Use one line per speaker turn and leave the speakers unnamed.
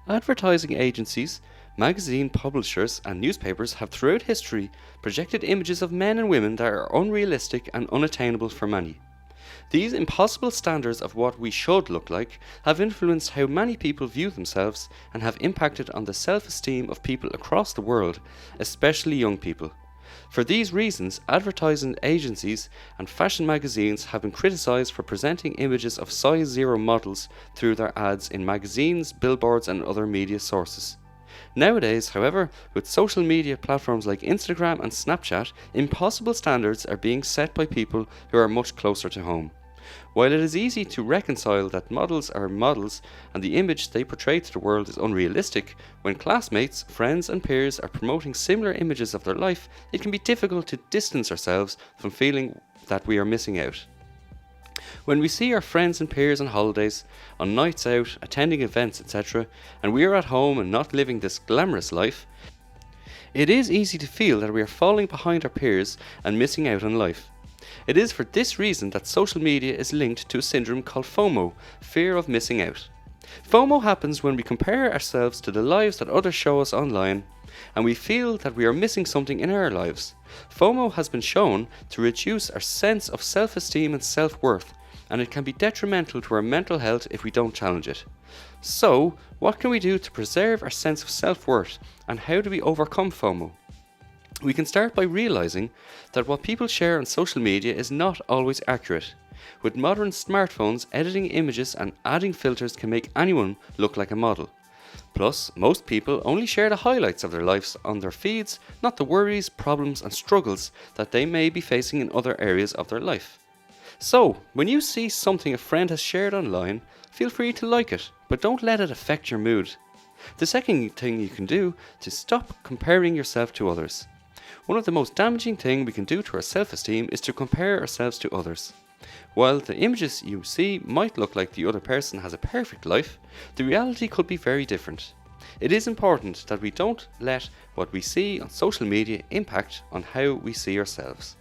Advertising agencies, magazine publishers, and newspapers have throughout history projected images of men and women that are unrealistic and unattainable for many. These impossible standards of what we should look like have influenced how many people view themselves and have impacted on the self-esteem of people across the world, especially young people. For these reasons, advertising agencies and fashion magazines have been criticised for presenting images of size zero models through their ads in magazines, billboards, and other media sources. Nowadays, however, with social media platforms like Instagram and Snapchat, impossible standards are being set by people who are much closer to home. While it is easy to reconcile that models are models and the image they portray to the world is unrealistic, when classmates, friends and peers are promoting similar images of their life, it can be difficult to distance ourselves from feeling that we are missing out. When we see our friends and peers on holidays, on nights out, attending events, etc., and we are at home and not living this glamorous life, it is easy to feel that we are falling behind our peers and missing out on life. It is for this reason that social media is linked to a syndrome called FOMO, fear of missing out. FOMO happens when we compare ourselves to the lives that others show us online, and we feel that we are missing something in our lives. FOMO has been shown to reduce our sense of self-esteem and self-worth, and it can be detrimental to our mental health if we don't challenge it. So, what can we do to preserve our sense of self-worth, and how do we overcome FOMO? We can start by realising that what people share on social media is not always accurate. With modern smartphones, editing images and adding filters can make anyone look like a model. Plus, most people only share the highlights of their lives on their feeds, not the worries, problems and struggles that they may be facing in other areas of their life. So, when you see something a friend has shared online, feel free to like it, but don't let it affect your mood. The second thing you can do is to stop comparing yourself to others. One of the most damaging things we can do to our self-esteem is to compare ourselves to others. While the images you see might look like the other person has a perfect life, the reality could be very different. It is important that we don't let what we see on social media impact on how we see ourselves.